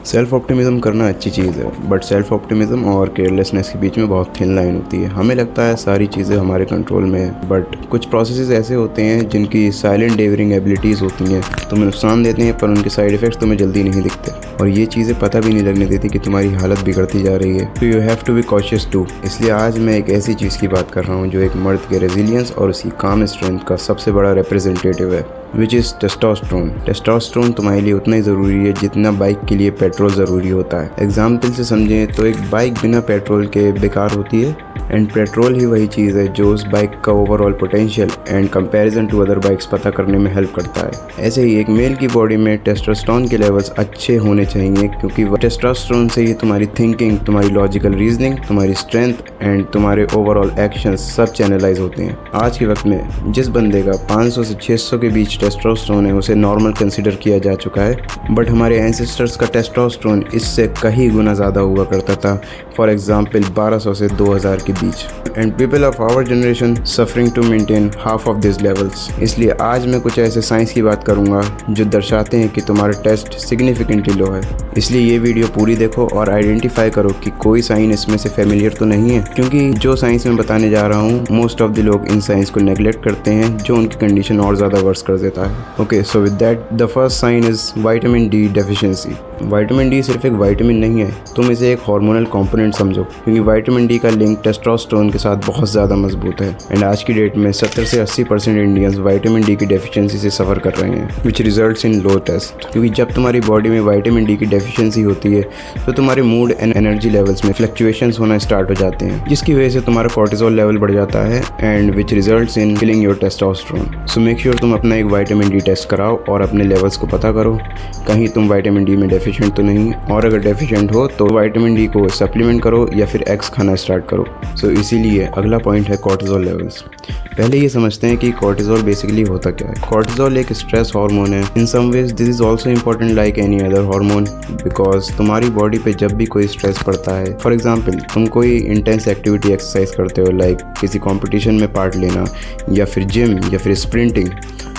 Self optimism करना अच्छी चीज़ है, बट सेल्फ ऑप्टिमिज्म और केयरलेसनेस के बीच में बहुत थिन लाइन होती है। हमें लगता है सारी चीज़ें हमारे कंट्रोल में है, बट कुछ प्रोसेसेस ऐसे होते हैं जिनकी साइलेंट डेवरिंग एबिलिटीज़ होती हैं, तुम्हें नुकसान देते हैं पर उनके साइड इफ़ेक्ट्स तुम्हें जल्दी नहीं दिखते और ये चीज़ें पता भी नहीं लगने देती कि तुम्हारी हालत बिगड़ती जा रही है। तो you have to be cautious too. इसलिए आज मैं एक ऐसी चीज़ की बात कर रहा हूँ जो एक मर्द के रेजिलियंस और उसकी काम स्ट्रेंथ का सबसे बड़ा रिप्रेजेंटेटिव है, विच इज़ टेस्टोस्टेरोन। टेस्टोस्टेरोन तुम्हारे लिए उतना ही ज़रूरी है जितना बाइक के लिए पेट्रोल ज़रूरी होता है। एग्जाम्पल से समझें तो एक बाइक बिना पेट्रोल के बेकार होती है, एंड पेट्रोल ही वही चीज़ है जो उस बाइक का overall potential and comparison to other bikes पता करने में हेल्प करता है। ऐसे ही एक मेल की बॉडी में टेस्टोस्टेरोन के लेवल्स अच्छे होने चाहिए, क्योंकि टेस्टोस्टेरोन से ही तुम्हारी थिंकिंग, तुम्हारी लॉजिकल रीजनिंग, तुम्हारी स्ट्रेंथ एंड तुम्हारे ओवरऑल एक्शंस सब चैनलाइज होते हैं। आज के वक्त में जिस बंदे का 500 से 600 के बीच टेस्टोस्टेरोन है उसे नॉर्मल कंसिडर किया जा चुका है, बट हमारे एंसेस्टर्स का टेस्टोस्टेरोन इससे कई गुना ज़्यादा हुआ करता था। फॉर एग्जाम्पल 1200 से 2000 के बीच, and people of our generation suffering to maintain half of this levels. इसलिए आज मैं कुछ ऐसे साइंस की बात करूंगा जो दर्शाते हैं कि तुम्हारा टेस्ट सिग्निफिकेंटली लो है। इसलिए ये वीडियो पूरी देखो और आइडेंटिफाई करो कि कोई साइन इसमें से फेमिलियर तो नहीं है, क्योंकि जो साइंस मैं बताने जा रहा हूँ मोस्ट ऑफ द लोग इन साइंस को नेगलेक्ट करते हैं, जो उनकी कंडीशन और ज़्यादा वर्स कर देता है। Okay, so with that the first sign is vitamin D deficiency. Vitamin D सिर्फ एक विटामिन नहीं है, तुम इसे एक हार्मोनल कंपोनेंट समझो, क्योंकि विटामिन डी का लिंक टेस्टोस्टेरोन के साथ बहुत ज़्यादा मजबूत है। एंड आज की डेट में 70 से 80% इंडियंस विटामिन डी की डेफिशिएंसी से सफ़र कर रहे हैं, which results in low test. क्योंकि जब तुम्हारी बॉडी में विटामिन डी की डेफिशिएंसी होती है तो तुम्हारे मूड एंड एनर्जी लेवल्स में फ्लक्चुएशंस होना स्टार्ट हो जाते हैं, जिसकी वजह से तुम्हारा कॉर्टिसोल लेवल बढ़ जाता है and which results in killing your testosterone. So make sure तुम अपना एक विटामिन डी टेस्ट कराओ और अपने लेवल्स को पता करो कहीं तुम विटामिन डी में डेफिशिएंट तो नहीं, और अगर डेफिशिएंट हो तो विटामिन डी को सप्लीमेंट करो या फिर एग्स खाना स्टार्ट करो। सो इसीलिए अगला पॉइंट है कॉर्टिसोल लेवल्स। पहले ये समझते हैं कि कॉर्टिसोल बेसिकली होता क्या है। कॉर्टिसोल एक स्ट्रेस हार्मोन है। In some ways this is also important like any other hormone, because तुम्हारी बॉडी पे जब भी कोई स्ट्रेस पड़ता है, फॉर एग्जाम्पल तुम कोई इंटेंस एक्टिविटी एक्सरसाइज करते हो, लाइक किसी कॉम्पिटिशन में पार्ट लेना या फिर जिम या फिर स्प्रिंटिंग,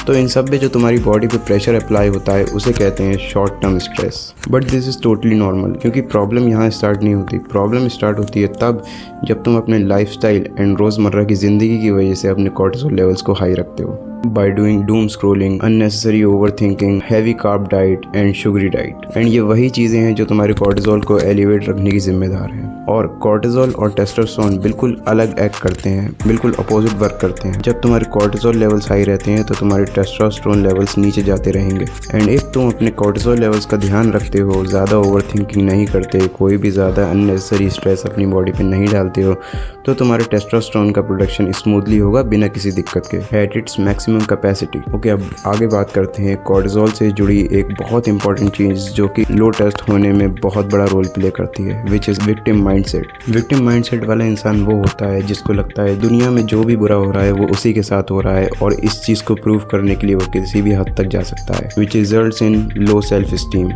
तो इन सब में जो तुम्हारी बॉडी पे प्रेशर अप्लाई होता है उसे कहते हैं short term stress. But this is totally normal, क्योंकि प्रॉब्लम यहाँ स्टार्ट नहीं होती। प्रॉब्लम स्टार्ट होती है तब जब तुम अपने लाइफस्टाइल एंड रोज़मर्रा की ज़िंदगी की वजह से अपने कॉर्टिसोल लेवल्स को हाई रखते हो by doing Doom scrolling, unnecessary overthinking, heavy carb diet and sugary diet. And ये वही चीज़ें हैं जो तुम्हारे कॉर्टिसोल को एलिवेट रखने की जिम्मेदार हैं। और कॉर्टिसोल और टेस्टोस्टेरोन बिल्कुल अलग एक्ट करते हैं, बिल्कुल अपोजिट वर्क करते हैं। जब तुम्हारे कॉर्टिसोल लेवल्स हाई रहते हैं तो तुम्हारे टेस्टोस्टेरोन लेवल्स नीचे जाते रहेंगे। एंड इफ़ तुम अपने कॉर्टिसोल लेवल्स का ध्यान रखते हो, ज़्यादा ओवरथिंकिंग नहीं करते, कोई भी ज़्यादा अननेसेसरी स्ट्रेस अपनी बॉडी पे नहीं डालते हो, तो तुम्हारे टेस्टोस्टेरोन का प्रोडक्शन स्मूथली होगा बिना किसी दिक्कत के, at its maximum capacity. Okay, अब आगे बात करते हैं कॉर्टिसोल से जुड़ी एक बहुत इंपॉर्टेंट चीज़ जो कि लो टेस्ट होने में बहुत बड़ा रोल प्ले करती है, which is victim mindset. Victim mindset वाला इंसान वो होता है जिसको लगता है दुनिया में जो भी बुरा हो रहा है वो उसी के साथ हो रहा है, और इस चीज़ को प्रूव करने के लिए वो किसी भी हद तक जा सकता है, which results in low self esteem.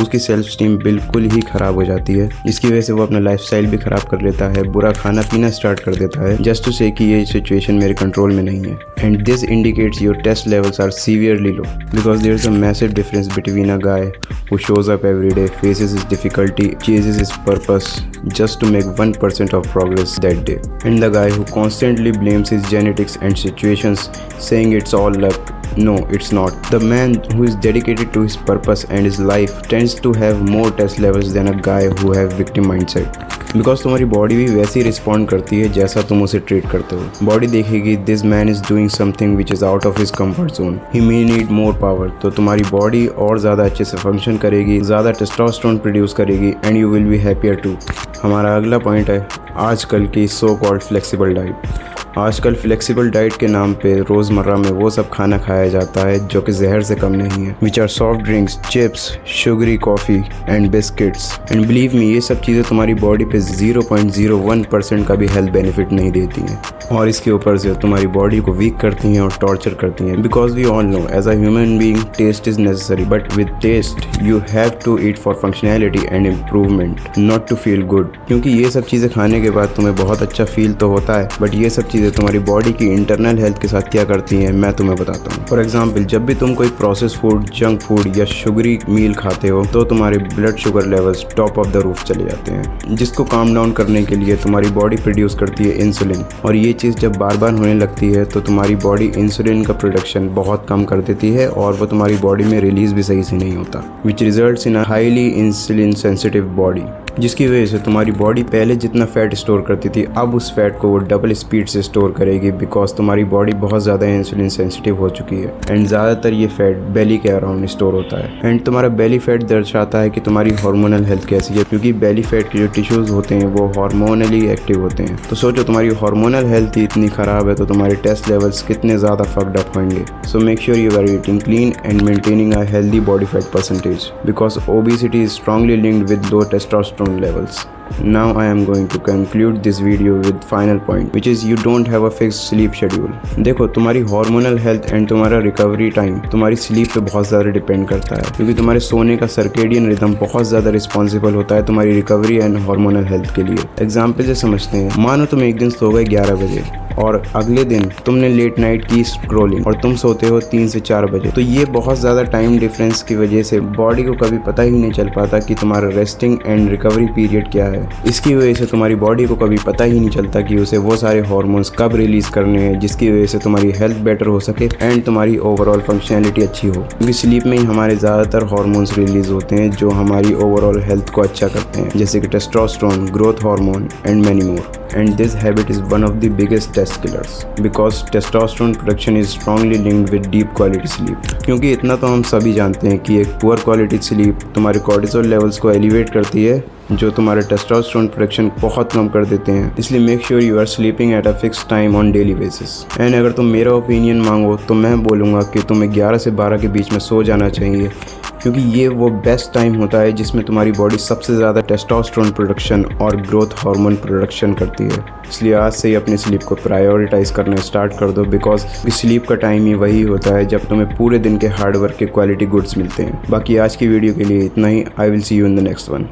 उसकी सेल्फ स्टीम बिल्कुल ही ख़राब हो जाती है, जिसकी वजह से वो अपना लाइफस्टाइल भी ख़राब कर लेता है, बुरा खाना पीना स्टार्ट कर देता है, जस्ट टू से कि ये सिचुएशन मेरे कंट्रोल में नहीं है। And this indicates your test levels are severely low, because there is a massive difference between a guy who shows up every day, faces his difficulty, chases his purpose just to make 1% of progress that day, and the guy who constantly blames his genetics and situations, saying it's all luck. No, it's not. The man who is dedicated to his purpose and his life tends to have more test levels than a guy who have victim mindset. Because तुम्हारी body भी वैसे ही respond करती है जैसा तुम उसे treat करते हो। बॉडी देखेगी this man is doing something which is out of his comfort zone, he may need more power, तो तुम्हारी बॉडी और ज़्यादा अच्छे से फंक्शन करेगी, ज़्यादा टेस्टोस्टेरोन प्रोड्यूस करेगी, and you will be happier too. हमारा अगला पॉइंट है आजकल की सो कॉल्ड फ्लेक्सिबल डाइट। आजकल फ्लेक्सिबल डाइट के नाम पे रोज़मर्रा में वो सब खाना खाया जाता है जो कि जहर से कम नहीं है, which are soft drinks, chips, sugary coffee and biscuits. And believe me, ये सब चीज़ें तुम्हारी बॉडी पे 0.01% का भी हेल्थ बेनिफिट नहीं देती हैं, और इसके ऊपर से तुम्हारी बॉडी को वीक करती हैं और टॉर्चर करती हैं। Because we all know as a human being taste is necessary, but with taste you have to eat for functionality and improvement, not to feel good. क्योंकि ये सब चीज़ें खाने के बाद तुम्हें बहुत अच्छा फील तो होता है, बट ये सब चीज़ें चीज़ें तुम्हारी बॉडी की इंटरनल हेल्थ के साथ क्या करती हैं मैं तुम्हें बताता हूँ। फॉर एग्जाम्पल, जब भी तुम कोई प्रोसेस फूड, जंक फूड या शुगरी मील खाते हो तो तुम्हारे blood sugar levels top of the roof चले जाते हैं, जिसको काम डाउन करने के लिए तुम्हारी बॉडी प्रोड्यूस करती है इंसुलिन। और ये चीज़ जब बार बार होने लगती है तो तुम्हारी बॉडी इंसुलिन का प्रोडक्शन बहुत कम कर देती है और वो तुम्हारी बॉडी में रिलीज भी सही से नहीं होता, which results in a highly insulin sensitive body, जिसकी वजह से तुम्हारी बॉडी पहले जितना फैट स्टोर करती थी अब उस फैट को वो डबल स्पीड से स्टोर करेगी, बिकॉज तुम्हारी बॉडी बहुत ज़्यादा इंसुलिन सेंसिटिव हो चुकी है। एंड ज़्यादातर ये फैट बेली के अराउंड स्टोर होता है। एंड तुम्हारा बेली फैट दर्शाता है कि तुम्हारी हार्मोनल हेल्थ कैसी है, क्योंकि बेली फैट के जो टिश्यूज़ होते हैं वो हार्मोनली एक्टिव होते हैं। तो सोचो तुम्हारी हार्मोनल हेल्थ ही इतनी ख़राब है तो तुम्हारे टेस्ट लेवल्स कितने ज़्यादा फक्ड अप होंगे। So make sure you are eating clean and maintaining a healthy body fat percentage, because obesity is strongly linked with low testosterone levels. Now I am going to conclude this video with final point, which is you don't have a fixed sleep schedule. देखो, तुम्हारी hormonal health and तुम्हारा recovery time तुम्हारी sleep पे बहुत ज़्यादा depend करता है, क्योंकि तुम्हारे सोने का सर्केडियन रिदम बहुत ज़्यादा रिस्पॉन्सिबल होता है तुम्हारी रिकवरी एंड हार्मोनल हेल्थ के लिए। एग्जाम्पल से समझते हैं, मानो तुम एक दिन सो गए 11 बजे और अगले दिन तुमने लेट नाइट की स्क्रोलिंग और तुम सोते हो 3 से 4 बजे, तो ये बहुत ज़्यादा टाइम डिफरेंस की वजह से बॉडी को कभी पता ही नहीं चल पाता कि तुम्हारा रेस्टिंग एंड रिकवरी पीरियड क्या है। इसकी वजह से तुम्हारी बॉडी को कभी पता ही नहीं चलता कि उसे वो सारे हार्मोन्स कब रिलीज करने हैं जिसकी वजह से तुम्हारी हेल्थ बेटर हो सके एंड तुम्हारी ओवरऑल फंक्शनैलिटी अच्छी हो, क्योंकि स्लीप में ही हमारे ज़्यादातर हार्मोन्स रिलीज होते हैं जो हमारी ओवरऑल हेल्थ को अच्छा करते हैं, जैसे कि testosterone, growth hormone and many more. And this habit is one of the biggest test killers because testosterone production is strongly linked with deep quality sleep. क्योंकि इतना तो हम सभी जानते हैं कि एक पुअर क्वालिटी स्लीप तुम्हारे कॉर्टिसोल लेवल्स को एलिवेट करती है, जो तुम्हारे टेस्टोस्टेरोन प्रोडक्शन बहुत कम कर देते हैं। इसलिए make sure you are sleeping at a fix time on daily basis. And अगर तुम मेरा ओपिनियन मांगो तो मैं बोलूँगा कि तुम्हें 11 से 12 के बीच में सो जाना चाहिए, क्योंकि ये वो बेस्ट टाइम होता है जिसमें तुम्हारी बॉडी सबसे ज़्यादा टेस्टोस्टेरोन प्रोडक्शन और ग्रोथ हार्मोन प्रोडक्शन करती है। इसलिए आज से ही अपने स्लीप को प्रायोरिटाइज करना स्टार्ट कर दो, बिकॉज स्लीप का टाइम ही वही होता है जब तुम्हें पूरे दिन के हार्डवर्क के क्वालिटी गुड्स मिलते हैं। बाकी आज की वीडियो के लिए इतना ही। I will see you in the next one.